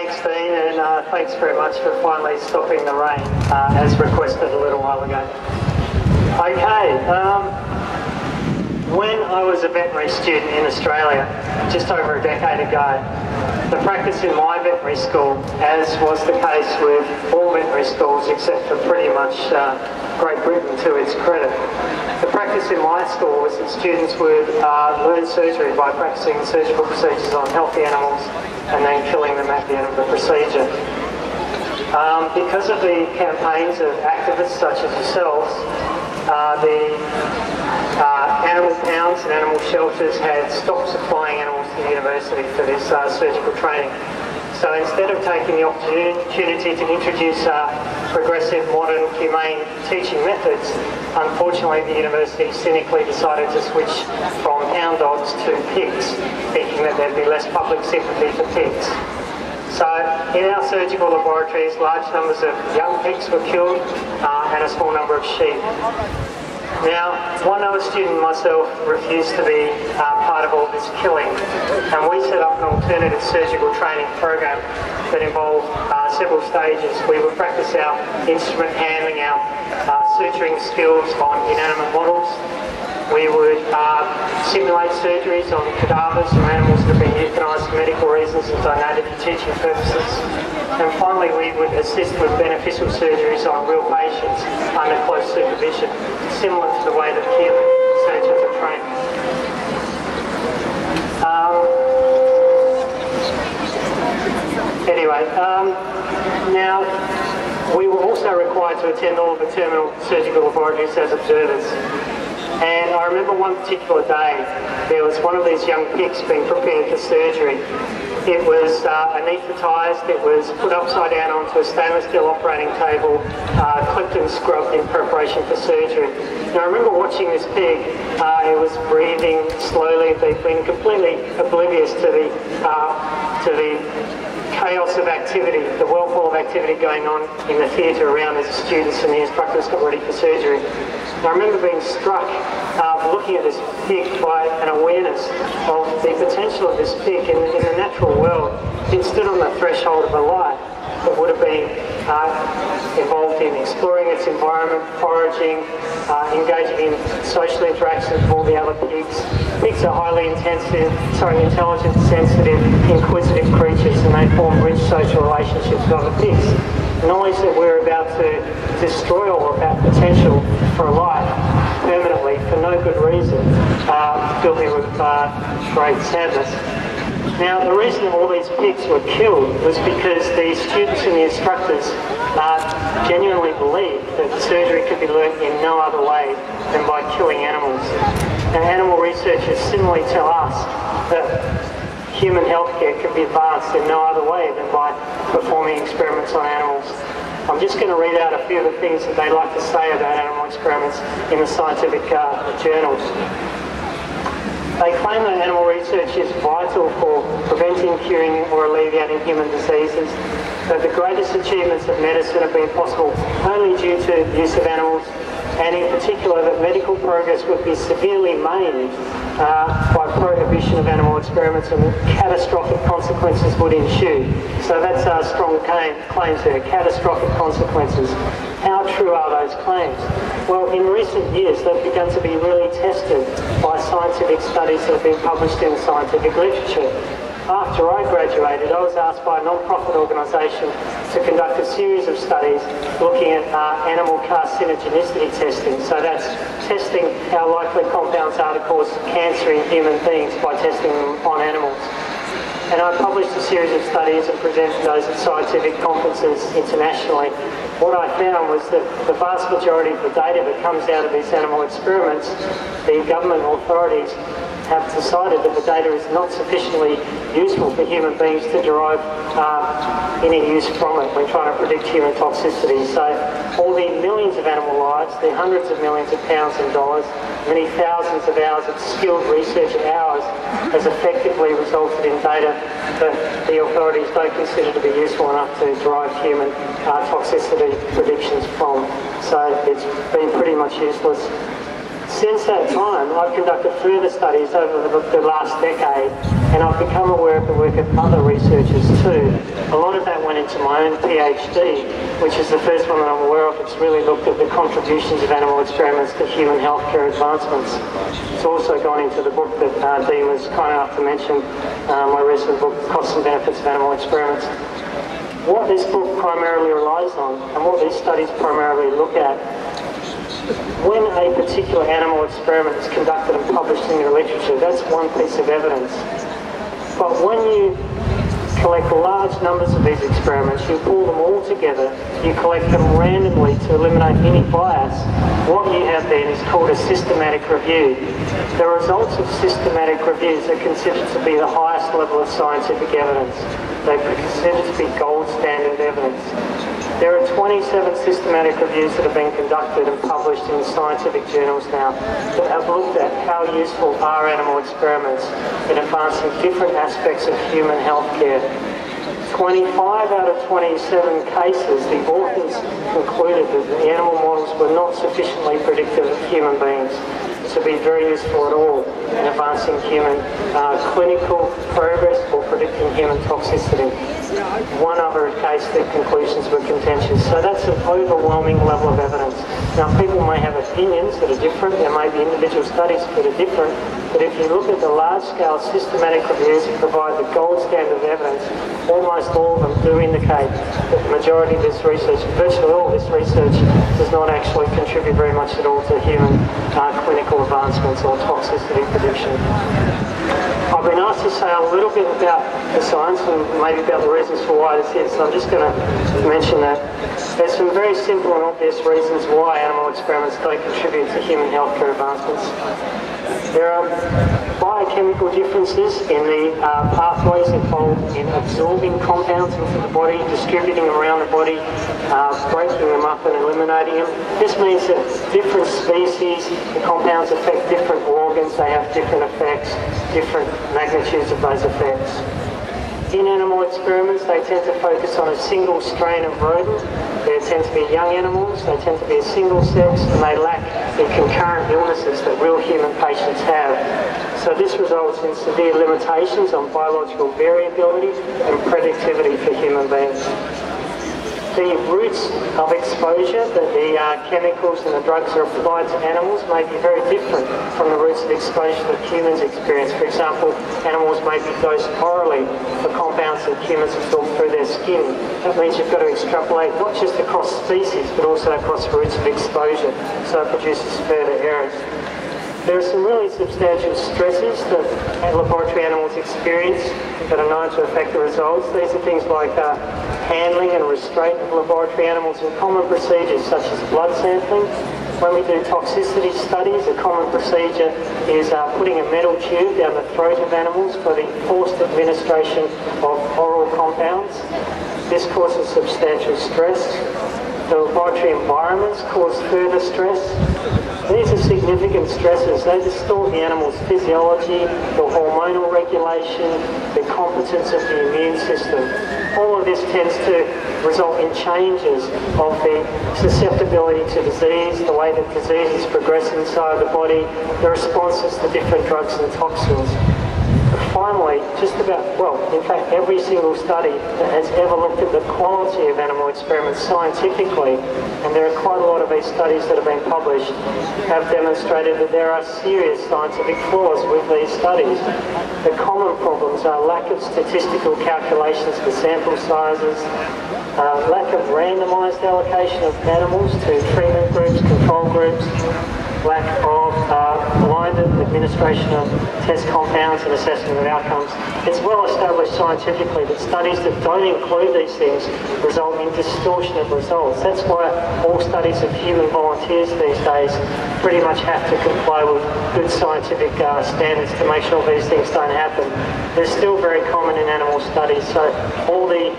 Thanks, Dean, and thanks very much for finally stopping the rain, as requested a little while ago. Okay, when I was a veterinary student in Australia, just over a decade ago, the practice in my veterinary school, as was the case with all veterinary schools except for pretty much Great Britain to its credit, the practice in my school was that students would learn surgery by practicing surgical procedures on healthy animals and then killing them at the end of the procedure. Because of the campaigns of activists such as yourselves, the animal pounds and animal shelters had stopped supplying animals to the university for this surgical training. So instead of taking the opportunity to introduce progressive, modern, humane teaching methods, unfortunately the university cynically decided to switch from hound dogs to pigs, thinking that there'd be less public sympathy for pigs. So in our surgical laboratories, large numbers of young pigs were killed and a small number of sheep. Now, one other student myself refused to be part of all this killing, and we set up an alternative surgical training program that involved several stages. We would practice our instrument handling, our suturing skills on inanimate models. We would simulate surgeries on cadavers from animals that have been euthanised for medical reasons and donated for teaching purposes. And finally, we would assist with beneficial surgeries on real patients under close supervision, similar to the way that human surgeons are trained. Now, we were also required to attend all of the terminal surgical laboratories as observers. And I remember one particular day, there was one of these young pigs being prepared for surgery. It was anaesthetised, it was put upside down onto a stainless steel operating table, clipped and scrubbed in preparation for surgery. Now I remember watching this pig, it was breathing slowly, they'd been completely oblivious to the chaos of activity, the whirlpool of activity going on in the theatre around as the students and the instructors got ready for surgery. And I remember being struck looking at this pig by an awareness of the potential of this pig in the natural world. It stood on the threshold of a life that would have been involved in exploring its environment, foraging, engaging in social interactions with all the other pigs. Pigs are highly intelligent, sensitive, inquisitive creatures, and they form rich social relationships with other pigs. The knowledge that we're about to destroy all of that potential for a life permanently for no good reason filled me with great sadness. Now, the reason all these pigs were killed was because the students and the instructors genuinely believed that surgery could be learnt in no other way than by killing animals. And animal researchers similarly tell us that human healthcare can be advanced in no other way than by performing experiments on animals. I'm just going to read out a few of the things that they like to say about animal experiments in the scientific journals. They claim that animal research is vital for preventing, curing or alleviating human diseases, that the greatest achievements of medicine have been possible only due to the use of animals, and in particular that medical progress would be severely maimed by prohibition of animal experiments and catastrophic consequences would ensue. So that's strong claims there, catastrophic consequences. How true are those claims? Well, in recent years they've begun to be really tested by scientific studies that have been published in the scientific literature. After I graduated, I was asked by a non-profit organisation to conduct a series of studies looking at animal carcinogenicity testing. So that's testing how likely compounds are to cause cancer in human beings by testing them on animals. And I published a series of studies and presented those at scientific conferences internationally. What I found was that the vast majority of the data that comes out of these animal experiments, the government authorities have decided that the data is not sufficiently useful for human beings to derive any use from it when trying to predict human toxicity. So all the millions of animal lives, the hundreds of millions of pounds and dollars, many thousands of hours of skilled research hours has effectively resulted in data that the authorities don't consider to be useful enough to derive human toxicity predictions from. So it's been pretty much useless. Since that time, I've conducted further studies over the last decade, and I've become aware of the work of other researchers too. A lot of that went into my own PhD, which is the first one that I'm aware of. It's really looked at the contributions of animal experiments to human healthcare advancements. It's also gone into the book that Dean was kind enough to mention, my recent book, Costs and Benefits of Animal Experiments. What this book primarily relies on, and what these studies primarily look at, when a particular animal experiment is conducted and published in the literature, that's one piece of evidence. But when you collect large numbers of these experiments, you pull them all together, you collect them randomly to eliminate any bias, what you have then is called a systematic review. The results of systematic reviews are considered to be the highest level of scientific evidence. They're considered to be gold standard evidence. There are 27 systematic reviews that have been conducted and published in scientific journals now that have looked at how useful are animal experiments in advancing different aspects of human healthcare. 25 out of 27 cases, the authors concluded that the animal models were not sufficiently predictive of human beings to be very useful at all in advancing human clinical progress or predicting human toxicity. One other case, the conclusions were contentious. So that's an overwhelming level of evidence. Now, people may have opinions that are different. There may be individual studies that are different. But if you look at the large-scale systematic reviews that provide the gold standard of evidence, almost all of them do indicate that the majority of this research, virtually all of this research, does not actually contribute very much at all to human clinical advancements or toxicity prediction. I've been asked to say a little bit about the science and maybe about the reasons for why this is, so I'm just going to mention that. There's some very simple and obvious reasons why animal experiments don't contribute to human healthcare advancements. There are biochemical differences in the pathways involved in absorbing compounds into the body, distributing them around the body, breaking them up and eliminating them. This means that different species, the compounds affect different organs, they have different effects, different magnitudes of those effects. In animal experiments, they tend to focus on a single strain of rodent. They tend to be young animals, they tend to be a single sex, and they lack the concurrent illnesses that real human patients have. So this results in severe limitations on biological variability and predictivity for human beings. The routes of exposure that the chemicals and the drugs are applied to animals may be very different from the routes of exposure that humans experience. For example, animals may be dosed orally for compounds that humans absorb through their skin. That means you've got to extrapolate not just across species, but also across routes of exposure, so it produces further errors. There are some really substantial stresses that laboratory animals experience that are known to affect the results. These are things like handling and restraint of laboratory animals and common procedures such as blood sampling. When we do toxicity studies, a common procedure is putting a metal tube down the throat of animals for the forced administration of oral compounds. This causes substantial stress. The laboratory environments cause further stress. These are significant stresses. They distort the animal's physiology, the hormonal regulation, the competence of the immune system. All of this tends to result in changes of the susceptibility to disease, the way that diseases progress inside the body, the responses to different drugs and toxins. Finally, just about, well, in fact, every single study that has ever looked at the quality of animal experiments scientifically, and there are quite a lot of these studies that have been published, have demonstrated that there are serious scientific flaws with these studies. The common problems are lack of statistical calculations for sample sizes, lack of randomised allocation of animals to treatment groups, control groups, lack of blinded administration of test compounds and assessment of outcomes. It's well established scientifically that studies that don't include these things result in distortion of results. That's why all studies of human volunteers these days pretty much have to comply with good scientific standards to make sure these things don't happen. They're still very common in animal studies, so all the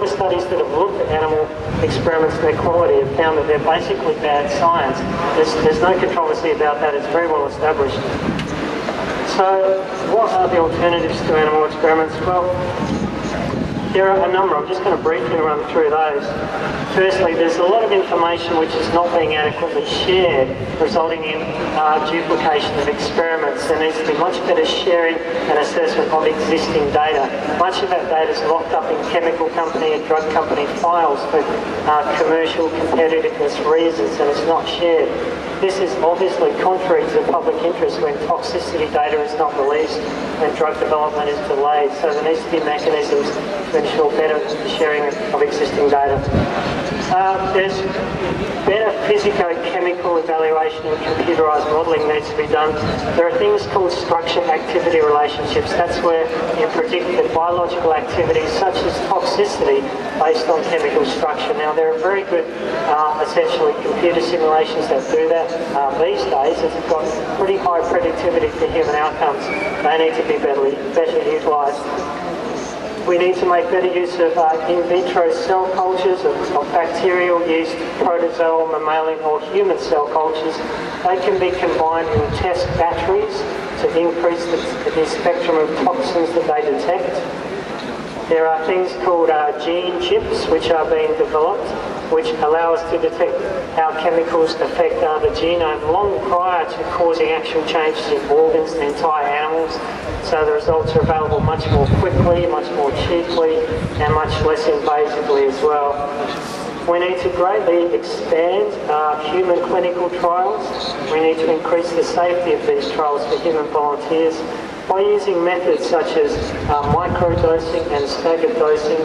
studies that have looked at animal experiments and their quality have found that they're basically bad science. There's no controversy about that. It's very well established. So what are the alternatives to animal experiments? Well, There are a number, I'm just going to briefly run through those. Firstly, there's a lot of information which is not being adequately shared, resulting in duplication of experiments. There needs to be much better sharing and assessment of existing data. Much of that data is locked up in chemical company and drug company files for commercial competitiveness reasons, and it's not shared. This is obviously contrary to public interest when toxicity data is not released and drug development is delayed. So there needs to be mechanisms to ensure better sharing of existing data. There's better physico-chemical evaluation and computerised modelling needs to be done. There are things called structure-activity relationships. That's where you predict the biological activities such as toxicity based on chemical structure. Now there are very good essentially computer simulations that do that these days, as they've got pretty high predictivity for human outcomes. They need to be better utilised. We need to make better use of in vitro cell cultures of bacterial, yeast, protozoal, mammalian or human cell cultures. They can be combined in test batteries to increase the spectrum of toxins that they detect. There are things called gene chips which are being developed, which allow us to detect how chemicals affect the genome long prior to causing actual changes in organs and entire animals. So the results are available much more quickly, much more cheaply, and much less invasively as well. We need to greatly expand human clinical trials. We need to increase the safety of these trials for human volunteers by using methods such as microdosing and staggered dosing.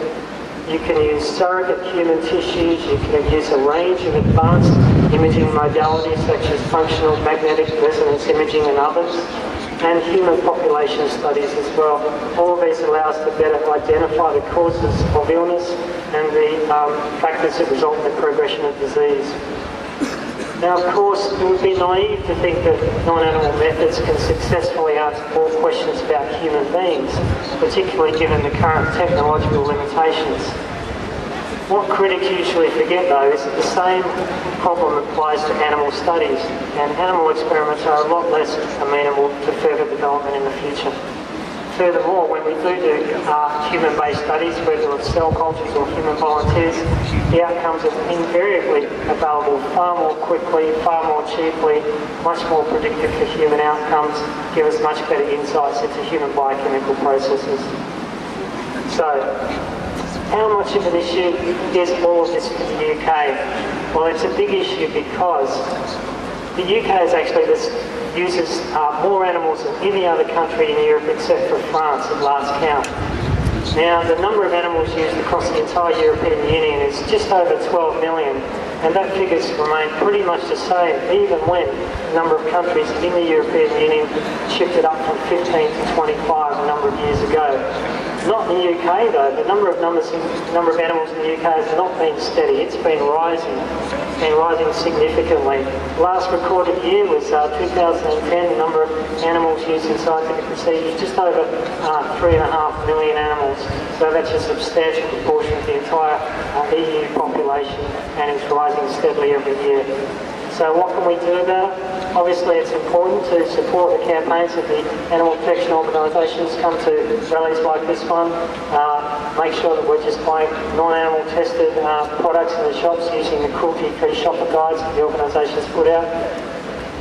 You can use surrogate human tissues, you can use a range of advanced imaging modalities such as functional magnetic resonance imaging and others, and human population studies as well. All of these allow us to better identify the causes of illness and the factors that result in the progression of disease. Now, of course, it would be naive to think that non-animal methods can successfully answer all questions about human beings, particularly given the current technological limitations. What critics usually forget, though, is that the same problem applies to animal studies, and animal experiments are a lot less amenable to further development in the future. Furthermore, when we do human-based studies, whether it's cell cultures or human volunteers, the outcomes are invariably available far more quickly, far more cheaply, much more predictive for human outcomes, give us much better insights into human biochemical processes. So, how much of an issue is all of this for the UK? Well, it's a big issue because the UK is actually uses more animals than any other country in Europe except for France at last count. Now, the number of animals used across the entire European Union is just over 12 million, and that figures remain pretty much the same even when the number of countries in the European Union shifted up from 15 to 25 a number of years ago. Not in the UK though, the number of animals in the UK has not been steady, it's been rising significantly. Last recorded year was 2010, the number of animals used in scientific procedures, just over 3.5 million animals. So that's a substantial proportion of the entire EU population, and it's rising steadily every year. So what can we do about it? Obviously it's important to support the campaigns of the animal protection organisations, come to rallies like this one, make sure that we're just buying non-animal tested products in the shops using the cruelty-free shopper guides that the organisations put out.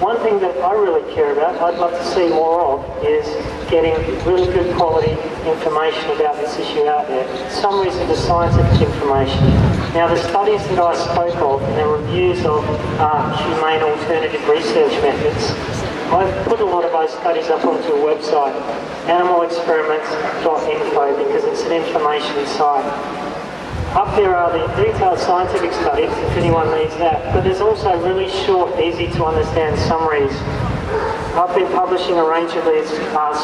One thing that I really care about, I'd love to see more of, is getting really good quality information about this issue out there. Summaries of the scientific information. Now, the studies that I spoke of and the reviews of humane alternative research methods, I've put a lot of those studies up onto a website, animalexperiments.info, because it's an information site. Up there are the detailed scientific studies, if anyone needs that, but there's also really short, easy to understand summaries. I've been publishing a range of these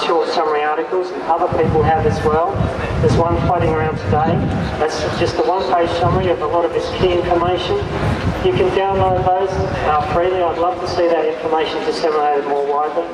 short summary articles, and other people have as well. There's one floating around today. That's just a one-page summary of a lot of this key information. You can download those freely. I'd love to see that information disseminated more widely.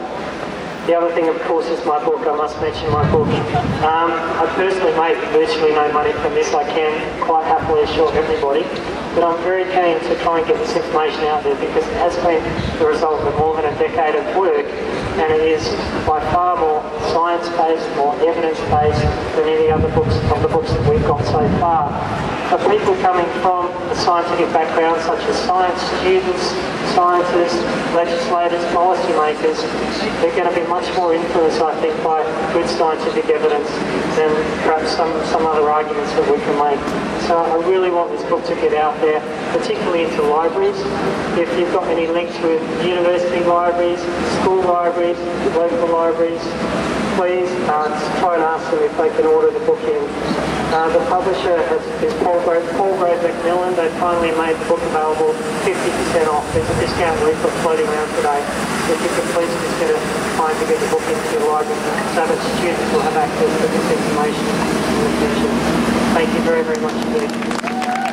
The other thing, of course, is my book. I must mention my book. I personally make virtually no money from this. I can quite happily assure everybody. But I'm very keen to try and get this information out there because it has been the result of more than a decade of work, and it is by far more science-based, more evidence-based than any other books of the books that we've got so far. For people coming from a scientific background, such as science students, scientists, legislators, policymakers, they're going to be much more influenced, I think, by good scientific evidence than perhaps some other arguments that we can make. So I really want this book to get out there, particularly into libraries. If you've got any links with university libraries, school libraries, local libraries, please try and ask them if they can order the book in. The publisher is Paul Grove Macmillan. They finally made the book available 50% off. There's a discount leaflet floating around today. If you could please consider trying to get the book into your library so that students will have access to this information in the future. Thank you very, very much indeed.